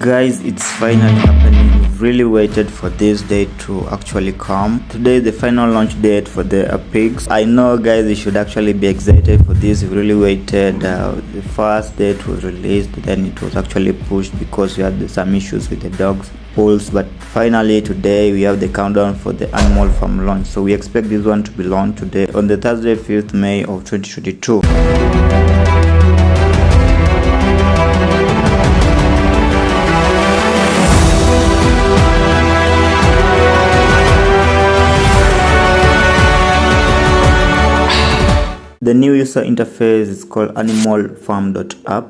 Guys, it's finally happening. We've really waited for this day to actually come. Today is the final launch date for the pigs. I know, guys, you should actually be excited for this. We really waited. The first date was released, then it was actually pushed because we had some issues with the dogs polls. But finally today we have the countdown for the Animal Farm launch. So we expect this one to be launched today on the Thursday 5th May of 2022. The new user interface is called Animal Farm app.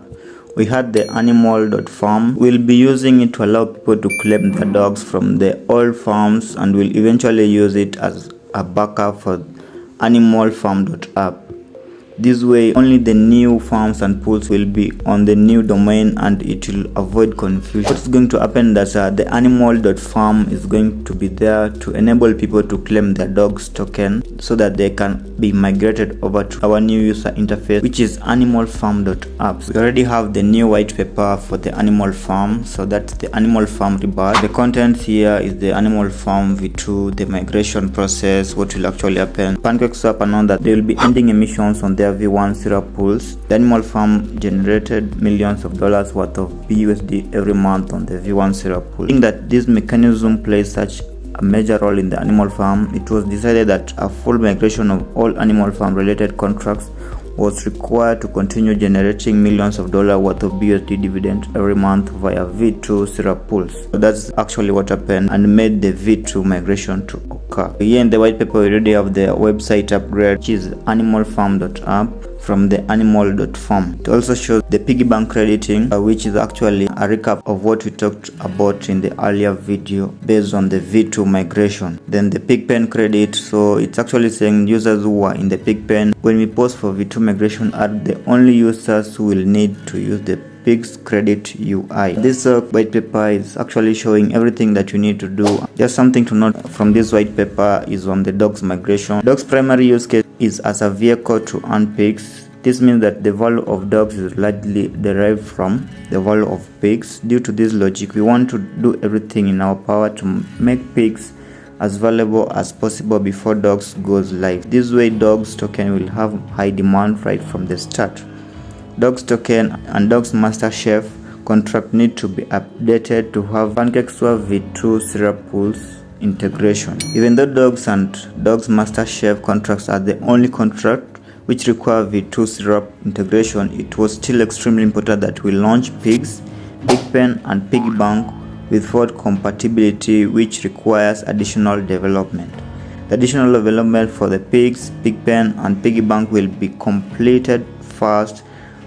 We had the animal.farm. We'll be using it to allow people to claim their dogs from the old farms, and we'll eventually use it as a backup for Animal Farm app. This way, only the new farms and pools will be on the new domain, and it will avoid confusion. What's going to happen is that the animal.farm is going to be there to enable people to claim their dogs token so that they can be migrated over to our new user interface, which is Animal Farm app. We already have the new white paper for the Animal Farm, so that's the Animal Farm REBIRTH. The content here is the Animal Farm V2, the migration process, what will actually happen. PancakeSwap announced that they will be ending emissions on their V1 syrup pools. The Animal Farm generated millions of dollars worth of BUSD every month on the V1 syrup pool. I think that this mechanism plays such a major role in the Animal Farm. It was decided that a full migration of all Animal Farm related contracts was required to continue generating millions of dollars worth of BUSD dividend every month via V2 syrup pools. So that's actually what happened and made the V2 migration to occur. Here in the white paper, we already have the website upgrade, which is animalfarm.app from the animal.farm. It also shows the piggy bank crediting, which is actually a recap of what we talked about in the earlier video based on the V2 migration. Then the pig pen credit, so it's actually saying users who are in the pig pen, when we post for V2 migration, are the only users who will need to use the Pig's credit UI. This white paper is actually showing everything that you need to do. Just something to note from this white paper is on the dogs migration. Dogs primary use case is as a vehicle to earn pigs. This means that the value of dogs is largely derived from the value of pigs. Due to this logic, we want to do everything in our power to make pigs as valuable as possible before dogs goes live. This way, dogs token will have high demand right from the start. Dogs token and Dogs Master Chef contract need to be updated to have PancakeSwap V2 syrup pools integration. Even though Dogs and Dogs Master Chef contracts are the only contract which require V2 syrup integration, it was still extremely important that we launch Pigs, Pigpen and Piggy Bank with forward compatibility, which requires additional development. The additional development for the Pigs, Pigpen and Piggy Bank will be completed first,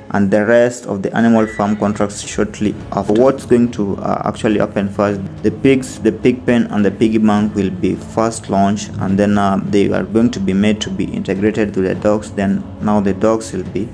and the rest of the Animal Farm contracts shortly after. What's going to actually happen first? The pigs, the pig pen and the piggy bank will be first launched, and then they are going to be made to be integrated to the dogs. Then now the dogs will be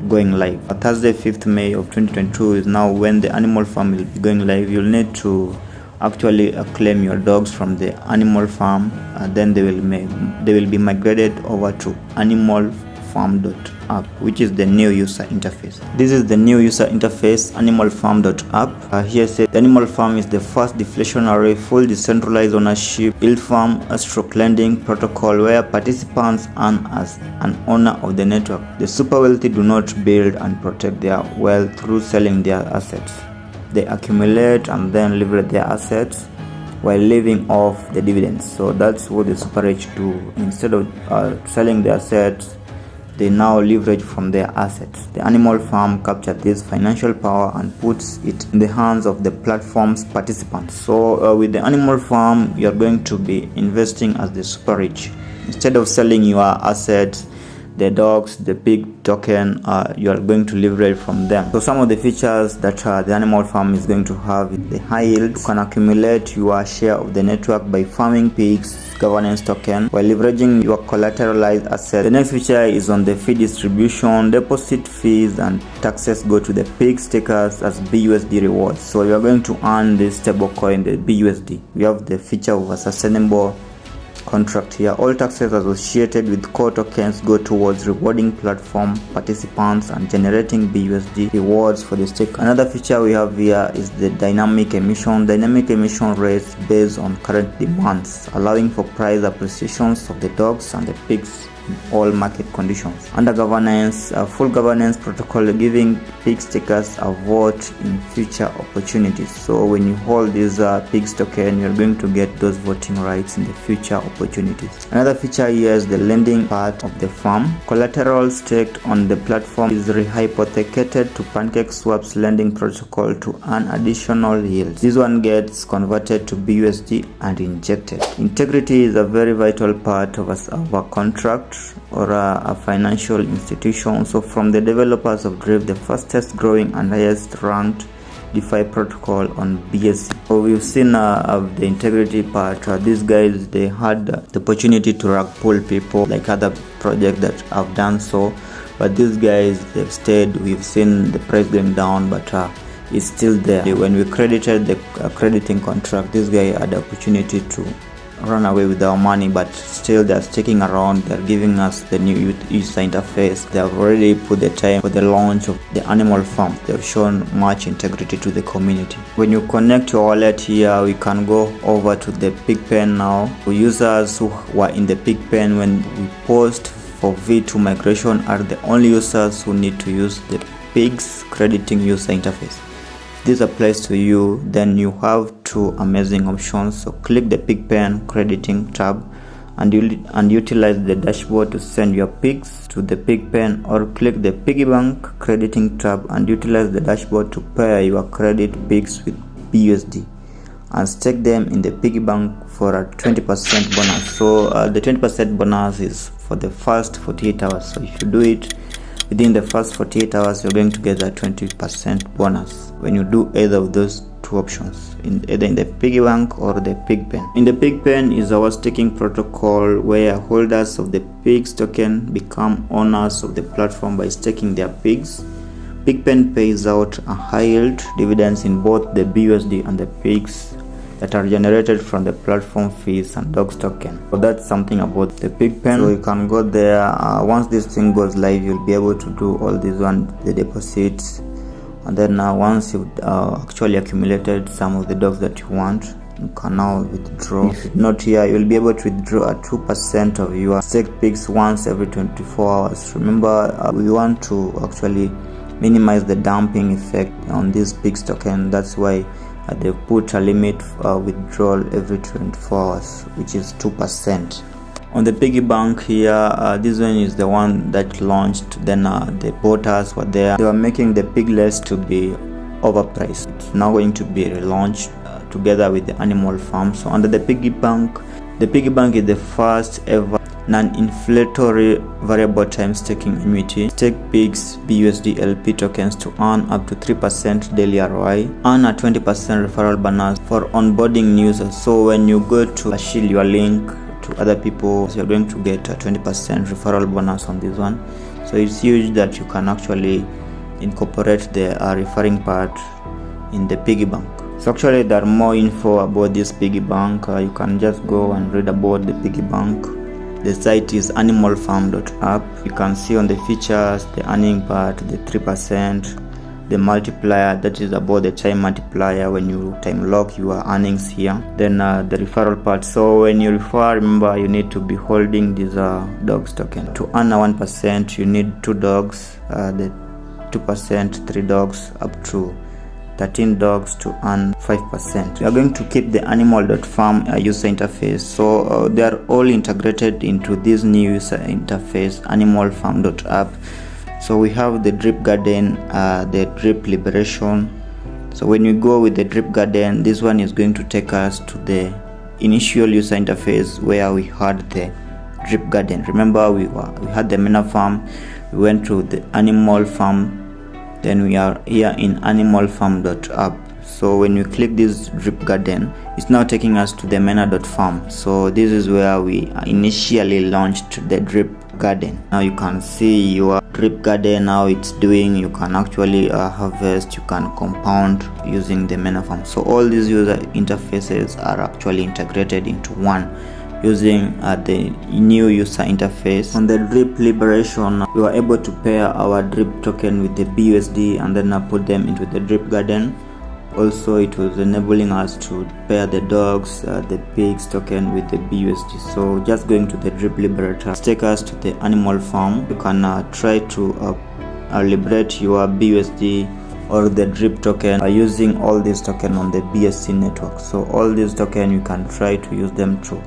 going live. Thursday 5th May of 2022 is now when the Animal Farm will be going live. You'll need to actually claim your dogs from the Animal Farm, and then they will be migrated over to Animal Farm.app, which is the new user interface. This is the new user interface, Animal Farm.app. Here says the Animal Farm is the first deflationary, full decentralized ownership yield farm stroke lending protocol where participants earn as an owner of the network. The super wealthy do not build and protect their wealth through selling their assets. They accumulate and then leverage their assets while living off the dividends. So that's what the super rich do. Instead of selling their assets, they now leverage from their assets. The Animal Farm captures this financial power and puts it in the hands of the platform's participants. So with the Animal Farm, you are going to be investing as the super rich. Instead of selling your assets, the dogs, the pig token, you are going to leverage from them. So some of the features that the Animal Farm is going to have is the high yield. You can accumulate your share of the network by farming pigs, governance token, while leveraging your collateralized assets. The next feature is on the fee distribution. Deposit fees and taxes go to the pig stakers as BUSD rewards. So you are going to earn this stablecoin, the BUSD. We have the feature of a sustainable contract here. All taxes associated with core tokens go towards rewarding platform participants and generating BUSD rewards for the stake. Another feature we have here is the dynamic emission rates based on current demands, allowing for price appreciations of the dogs and the pigs in all market conditions. Under governance, a full governance protocol giving pig stakers a vote in future opportunities. So when you hold this pigs token, you're going to get those voting rights in the future opportunities. Another feature here is the lending part of the farm. Collateral staked on the platform is rehypothecated to PancakeSwap's lending protocol to earn additional yields. This one gets converted to BUSD and injected. Integrity is a very vital part of a contract or a financial institution. So from the developers of Drift, the fastest growing and highest ranked DeFi protocol on BSC. So we've seen of the integrity part. These guys, they had the opportunity to rug pull people like other projects that have done so, but these guys, they've stayed. We've seen the price going down, but it's still there. When we credited the crediting contract, this guy had the opportunity to run away with our money, but still they're sticking around. They're giving us the new user interface. They have already put the time for the launch of the Animal Farm. They've shown much integrity to the community. When you connect your wallet here, we can go over to the Pigpen now. For users who were in the Pigpen when we post for V2 migration are the only users who need to use the Pigs crediting user interface. This applies to you, then you have two amazing options. So click the Pigpen crediting tab and utilize the dashboard to send your pigs to the Pigpen, or click the Piggy Bank crediting tab and utilize the dashboard to pair your credit pigs with BUSD and stake them in the Piggy Bank for a 20% bonus. So the 20% bonus is for the first 48 hours. So if you do it within the first 48 hours, you're going to get a 20% bonus when you do either of those two options, either in the Piggy Bank or the Pigpen. In the Pigpen is our staking protocol where holders of the pigs token become owners of the platform by staking their pigs. Pigpen pays out a high yield dividends in both the BUSD and the pigs that are generated from the platform fees and dogs token. So that's something about the Pigpen. So you can go there. Once this thing goes live, you'll be able to do all these the deposits, and then once you've actually accumulated some of the dogs that you want, you can now withdraw. If not here, you'll be able to withdraw 2% of your staked pigs once every 24 hours. Remember, we want to actually minimize the dumping effect on this pigs token. That's why they put a limit withdrawal every 24 hours, which is 2%. On the Piggy Bank here, this one is the one that launched. Then the porters were there. They were making the piglets to be overpriced. It's now going to be relaunched together with the Animal Farm. So under the Piggy Bank is the first ever non-inflationary variable time staking annuity. Stake pigs BUSD LP tokens to earn up to 3% daily ROI. Earn a 20% referral bonus for onboarding new users. So when you go to share your link to other people, you're going to get a 20% referral bonus on this one. So it's huge that you can actually incorporate the referring part in the Piggy Bank. So actually there are more info about this Piggy Bank. You can just go and read about the Piggy Bank. The site is animalfarm.app. You can see on the features, the earning part, the 3%, the multiplier, that is about the time multiplier. When you time lock your earnings here. Then the referral part. So when you refer, remember you need to be holding this dogs token. To earn a 1%, you need 2 dogs, the 2%, 3 dogs, up to 13 dogs to earn 5%. We are going to keep the animal.farm user interface. So they are all integrated into this new user interface, animalfarm.app. So we have the drip garden, the drip liberation. So when you go with the drip garden, this one is going to take us to the initial user interface where we had the drip garden. Remember, we had the Nano farm, we went to the animal farm, then we are here in animalfarm.app. So when you click this drip garden, it's now taking us to the Nano.farm. So this is where we initially launched the drip garden. Now you can see your drip garden, how it's doing. You can actually harvest, you can compound using the Nano farm. So all these user interfaces are actually integrated into one using the new user interface. On the drip liberation, we were able to pair our drip token with the BUSD and then put them into the drip garden. Also, it was enabling us to pair the dogs, the pigs token with the BUSD. So just going to the drip liberator, take us to the animal farm. You can try to liberate your BUSD or the drip token using all these tokens on the BSC network. So all these tokens, you can try to use them to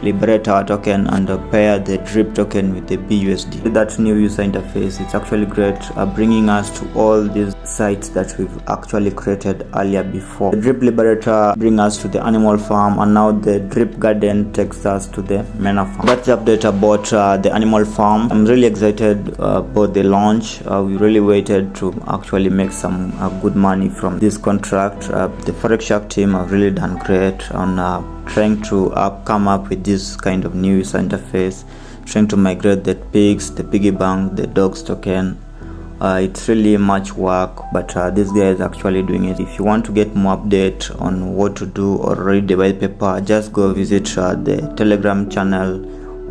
liberate our token and pair the drip token with the BUSD. With that new user interface, it's actually great, bringing us to all these sites that we've actually created earlier before. The drip liberator brings us to the animal farm, and now the drip garden takes us to the Nano farm. That's the update about the animal farm. I'm really excited about the launch. We really waited to actually make some good money from this contract. The Forex Shark team have really done great on trying to come up with this kind of new user interface, trying to migrate the pigs, the piggy bank, the dogs token. It's really much work, but this guy is actually doing it. If you want to get more update on what to do or read the white paper, just go visit the Telegram channel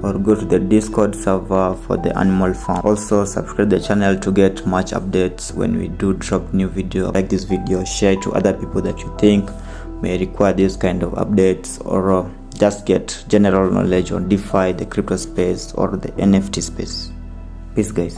or go to the Discord server for the animal farm. Also subscribe to the channel to get much updates when we do drop new video. Like this video, share it to other people that you think may require this kind of updates, or just get general knowledge on DeFi, the crypto space, or the NFT space. Peace, guys.